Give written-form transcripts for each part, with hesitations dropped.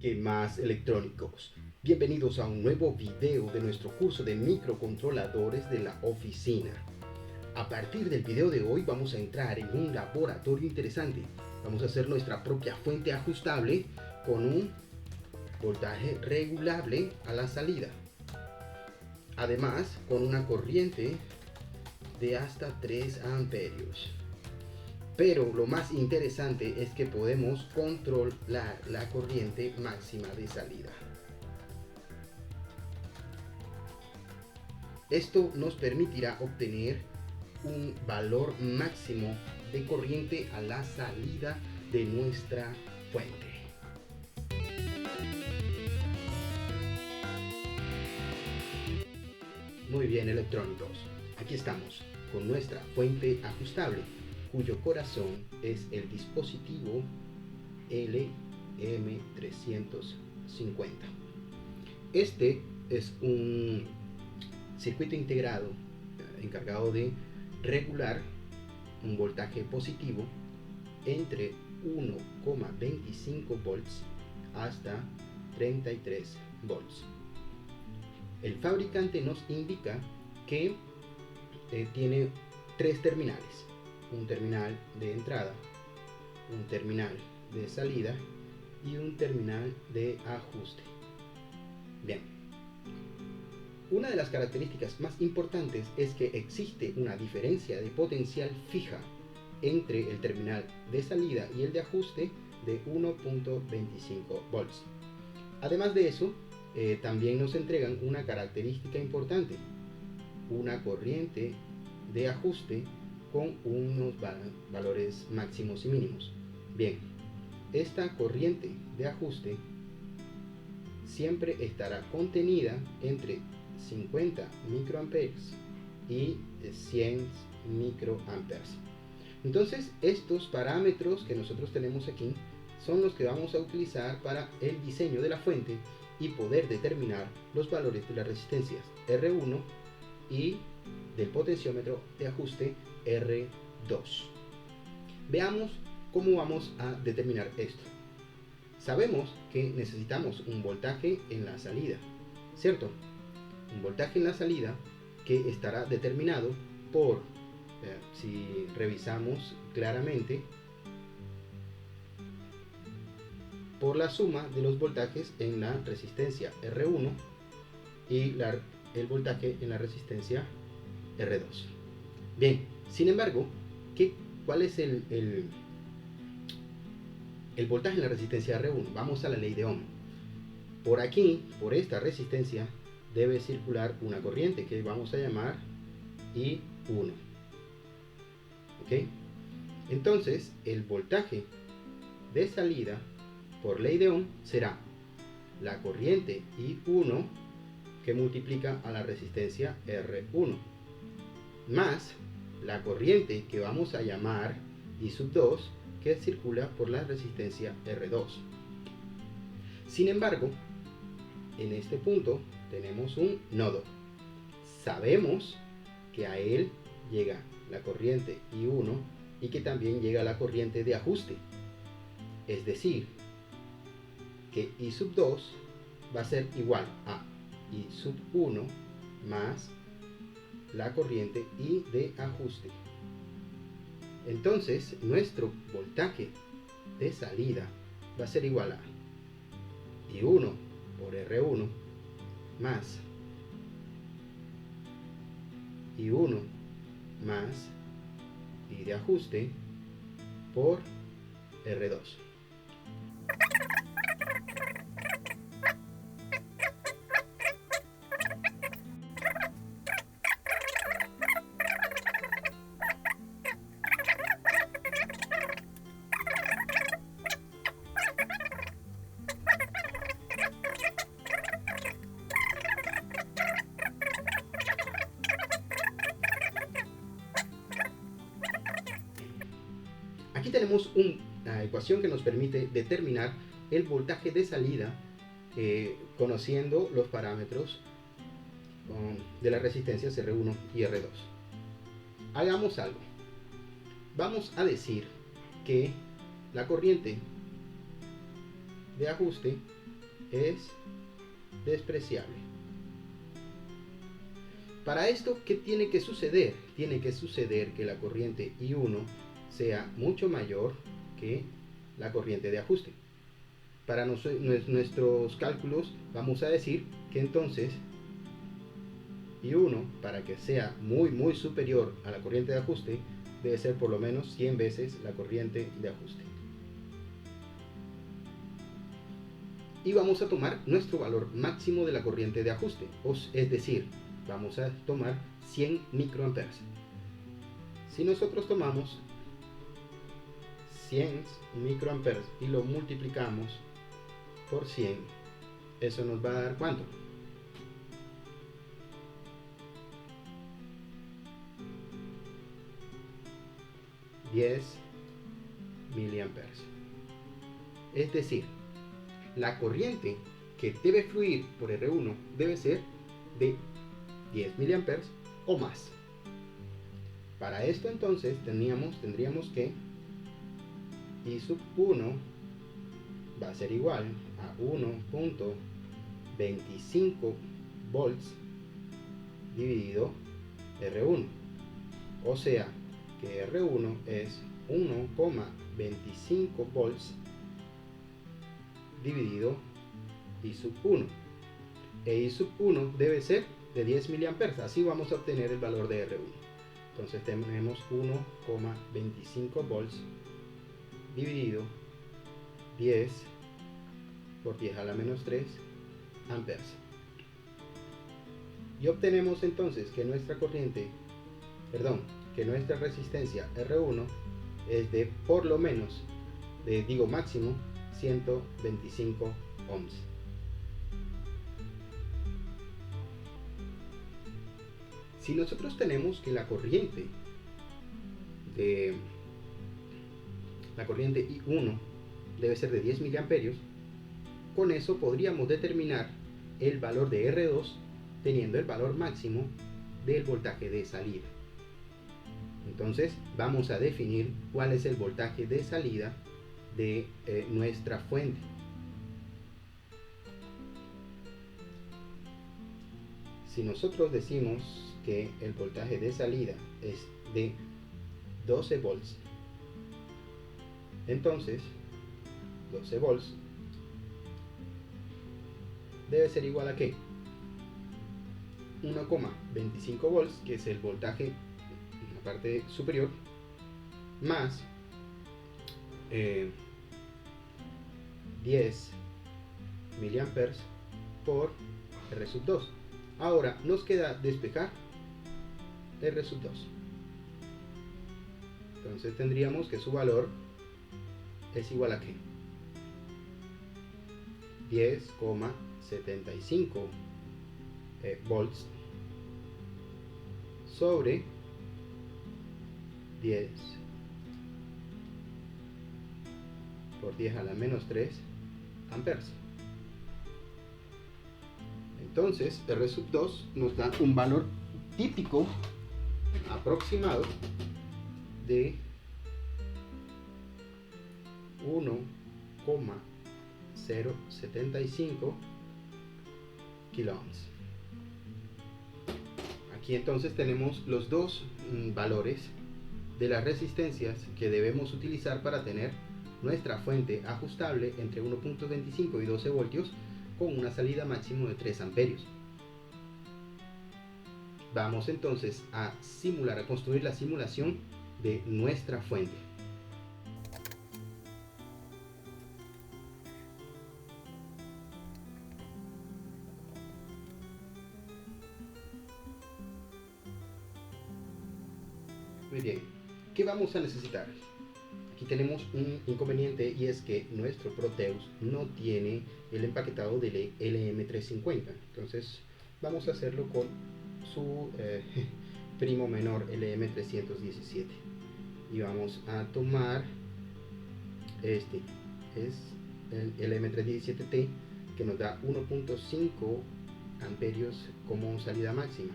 ¿Qué más, electrónicos? Bienvenidos a un nuevo video de nuestro curso de microcontroladores de la oficina. A partir del video de hoy vamos a entrar en un laboratorio interesante. Vamos a hacer nuestra propia fuente ajustable con un voltaje regulable a la salida. Además, con una corriente de hasta 3 amperios. Pero lo más interesante es que podemos controlar la corriente máxima de salida. Esto nos permitirá obtener un valor máximo de corriente a la salida de nuestra fuente. Muy bien, electrónicos, aquí estamos con nuestra fuente ajustable, cuyo corazón es el dispositivo LM350. Este es un circuito integrado encargado de regular un voltaje positivo entre 1,25 volts hasta 33 volts. El fabricante nos indica que tiene 3 terminales: un terminal de entrada, un terminal de salida y un terminal de ajuste. Bien, una de las características más importantes es que existe una diferencia de potencial fija entre el terminal de salida y el de ajuste de 1,25 volts. Además de eso, también nos entregan una característica importante: una corriente de ajuste con unos valores máximos y mínimos. Bien, esta corriente de ajuste siempre estará contenida entre 50 microamperes y 100 microamperes. Entonces, estos parámetros que nosotros tenemos aquí son los que vamos a utilizar para el diseño de la fuente y poder determinar los valores de las resistencias R1 y del potenciómetro de ajuste R2. Veamos cómo vamos a determinar esto. Sabemos que necesitamos un voltaje en la salida, ¿cierto? Un voltaje en la salida que estará determinado por, si revisamos claramente, por la suma de los voltajes en la resistencia R1 y el voltaje en la resistencia R2. Bien, sin embargo, ¿cuál es el voltaje en la resistencia R1? Vamos a la ley de Ohm. Por aquí, por esta resistencia, debe circular una corriente que vamos a llamar I1. ¿Ok? Entonces, el voltaje de salida por ley de Ohm será la corriente I1 que multiplica a la resistencia R1 más la corriente que vamos a llamar I2 que circula por la resistencia R2. Sin embargo, en este punto tenemos un nodo. Sabemos que a él llega la corriente I1 y que también llega la corriente de ajuste. Es decir, que I2 va a ser igual a I1 más la corriente I de ajuste. Entonces, nuestro voltaje de salida va a ser igual a I1 por R1 más I1 más I de ajuste por R2. Aquí tenemos una ecuación que nos permite determinar el voltaje de salida conociendo los parámetros de las resistencias R1 y R2. Hagamos algo. Vamos a decir que la corriente de ajuste es despreciable. Para esto, ¿qué tiene que suceder? Tiene que suceder que la corriente I1 sea mucho mayor que la corriente de ajuste. Para nuestros cálculos vamos a decir que entonces I1, para que sea muy superior a la corriente de ajuste, debe ser por lo menos 100 veces la corriente de ajuste. Y vamos a tomar nuestro valor máximo de la corriente de ajuste, es decir, vamos a tomar 100 microamperes. Si nosotros tomamos 100 microamperes y lo multiplicamos por 100, eso nos va a dar ¿cuánto? 10 miliamperes. Es decir, la corriente que debe fluir por R1 debe ser de 10 miliamperes o más. Para esto entonces tendríamos que I sub 1 va a ser igual a 1.25 volts dividido R1. O sea que R1 es 1,25 volts dividido I sub 1. E I sub 1 debe ser de 10 miliamperes. Así vamos a obtener el valor de R1. Entonces tenemos 1,25 volts dividido 10 por 10 a la menos 3 amperes. Y obtenemos entonces que nuestra resistencia R1 es de por lo menos, máximo 125 ohms. Si nosotros tenemos que la corriente I1 debe ser de 10 miliamperios, con eso podríamos determinar el valor de R2 teniendo el valor máximo del voltaje de salida. Entonces vamos a definir cuál es el voltaje de salida de nuestra fuente. Si nosotros decimos que el voltaje de salida es de 12 volts, entonces 12 volts debe ser igual a ¿qué? 1,25 volts, que es el voltaje en la parte superior, más 10 miliamperes por R sub 2. Ahora nos queda despejar R sub 2. Entonces tendríamos que su valor es igual a ¿qué? 10,75 volts sobre 10 por 10 a la menos 3 amperes. Entonces R sub 2 nos da un valor típico aproximado de 1,075 kiloohms. Aquí entonces tenemos los dos valores de las resistencias que debemos utilizar para tener nuestra fuente ajustable entre 1.25 y 12 voltios con una salida máximo de 3 amperios. Vamos entonces a construir la simulación de nuestra fuente. Muy bien, ¿qué vamos a necesitar? Aquí tenemos un inconveniente, y es que nuestro Proteus no tiene el empaquetado del LM350. Entonces vamos a hacerlo con su primo menor, LM317. Y vamos a tomar es el LM317T, que nos da 1.5 amperios como salida máxima.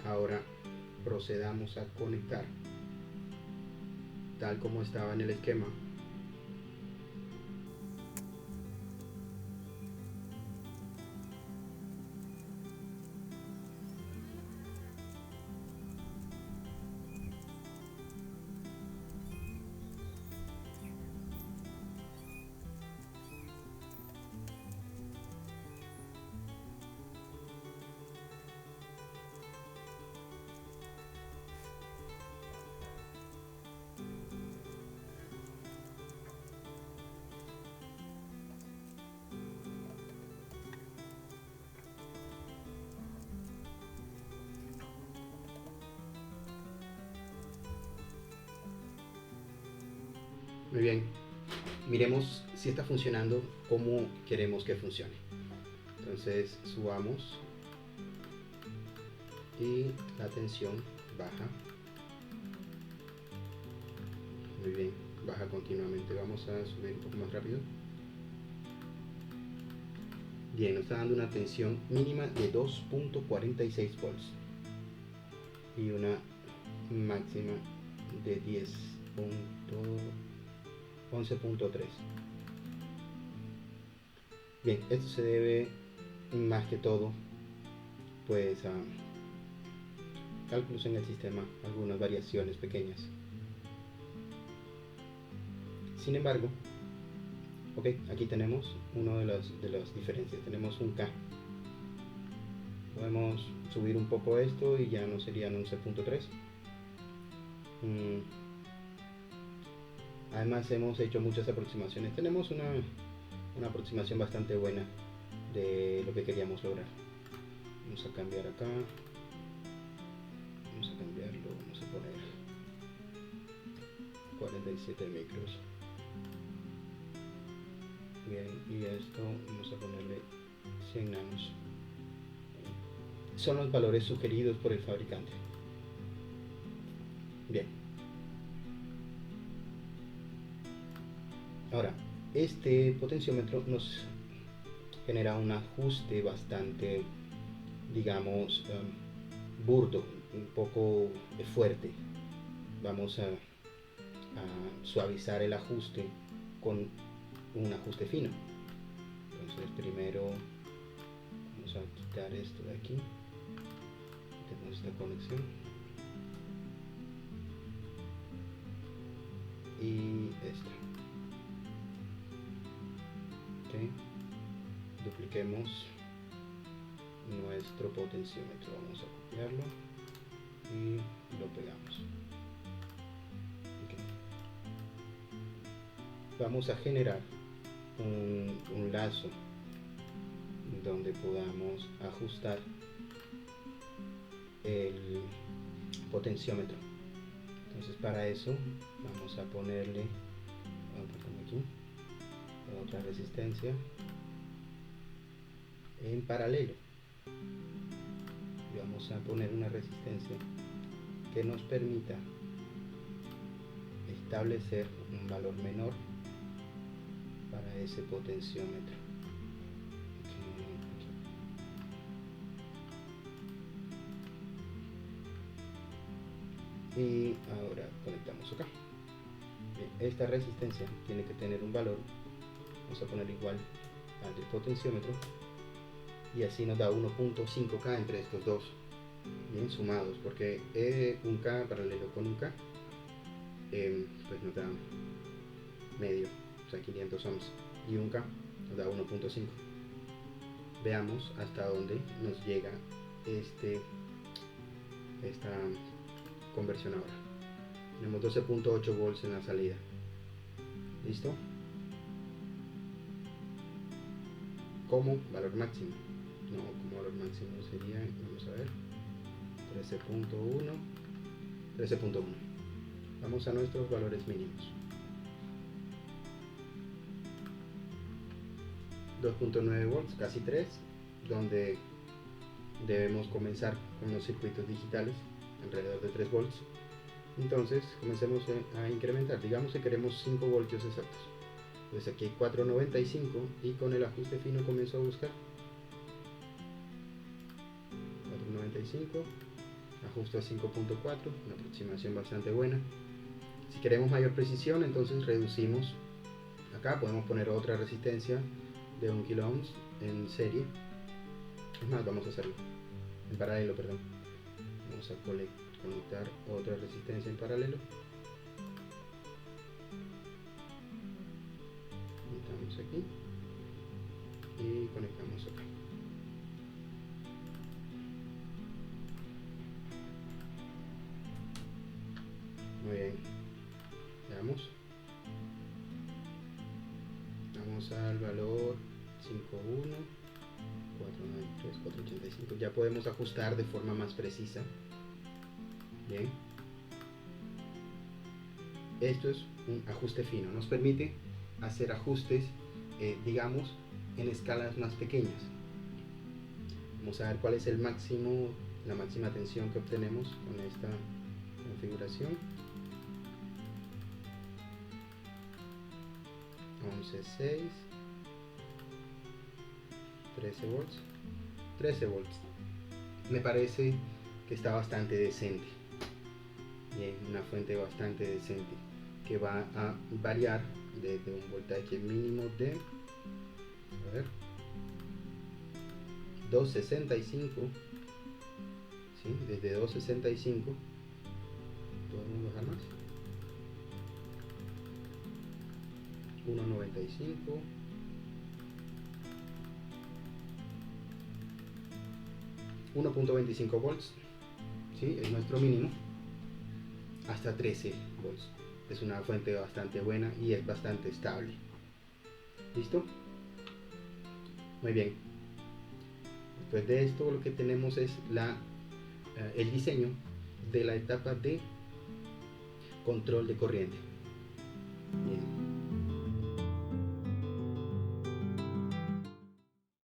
Ahora procedamos a conectar tal como estaba en el esquema. Muy bien, miremos si está funcionando como queremos que funcione. Entonces subamos y la tensión baja. Muy bien, baja continuamente. Vamos a subir un poco más rápido. Bien, nos está dando una tensión mínima de 2.46 volts y una máxima de 11.3. Bien, esto se debe más que todo pues a cálculos en el sistema, algunas variaciones pequeñas. Sin embargo, ok, aquí tenemos una de las diferencias. Tenemos un K. Podemos subir un poco esto y ya no serían 11.3. Además hemos hecho muchas aproximaciones. Tenemos una aproximación bastante buena de lo que queríamos lograr. Vamos a cambiar acá. Vamos a cambiarlo. Vamos a poner 47 micros. Bien, y esto vamos a ponerle 100 nanos. Son los valores sugeridos por el fabricante. Bien. Ahora, este potenciómetro nos genera un ajuste bastante, digamos, burdo, un poco fuerte. Vamos a suavizar el ajuste con un ajuste fino. Entonces primero vamos a quitar esto de aquí, tenemos esta conexión y esta. Okay. Dupliquemos nuestro potenciómetro, vamos a copiarlo y lo pegamos. Okay. Vamos a generar un lazo donde podamos ajustar el potenciómetro. Entonces para eso vamos a ponerle aquí otra resistencia en paralelo y vamos a poner una resistencia que nos permita establecer un valor menor para ese potenciómetro. Y ahora conectamos acá. Esta resistencia tiene que tener un valor, vamos a poner igual al del potenciómetro, y así nos da 1.5K entre estos dos, bien sumados, porque un K paralelo con un K pues nos da medio, o sea 500 ohms, y un K nos da 1.5. Veamos hasta dónde nos llega esta conversión ahora. Tenemos 12.8 volts en la salida. ¿Listo? Como valor máximo. No, como valor máximo sería, vamos a ver, 13.1. Vamos a nuestros valores mínimos. 2.9 volts, casi 3, donde debemos comenzar con los circuitos digitales alrededor de 3 volts. Entonces comencemos a incrementar. Digamos que queremos 5 voltios exactos. Entonces aquí hay 4.95 y con el ajuste fino comienzo a buscar 4.95 ajusto a 5.4, una aproximación bastante buena. Si queremos mayor precisión, entonces reducimos. Acá podemos poner otra resistencia de 1 kilo ohms en serie. Es más, vamos a hacerlo en paralelo, perdón. Vamos a conectar otra resistencia en paralelo. Conectamos aquí y conectamos acá. Muy bien, veamos. Vamos al valor 5.1, 4.93, 4.85. Ya podemos ajustar de forma más precisa. Bien. Esto es un ajuste fino. Nos permite hacer ajustes, digamos, en escalas más pequeñas. Vamos a ver cuál es el máximo, la máxima tensión que obtenemos con esta configuración. 11.6, 13 volts, 13 volts. Me parece que está bastante decente. Bien, una fuente bastante decente que va a variar desde un voltaje mínimo de, a ver, 2.65, ¿sí? Desde 2.65 podemos bajar más, 1.95, 1.25 volts, ¿sí? Es nuestro mínimo, hasta 13 volts. Es una fuente bastante buena y es bastante estable. ¿Listo? Muy bien. Después de esto, lo que tenemos es el diseño de la etapa de control de corriente. Bien.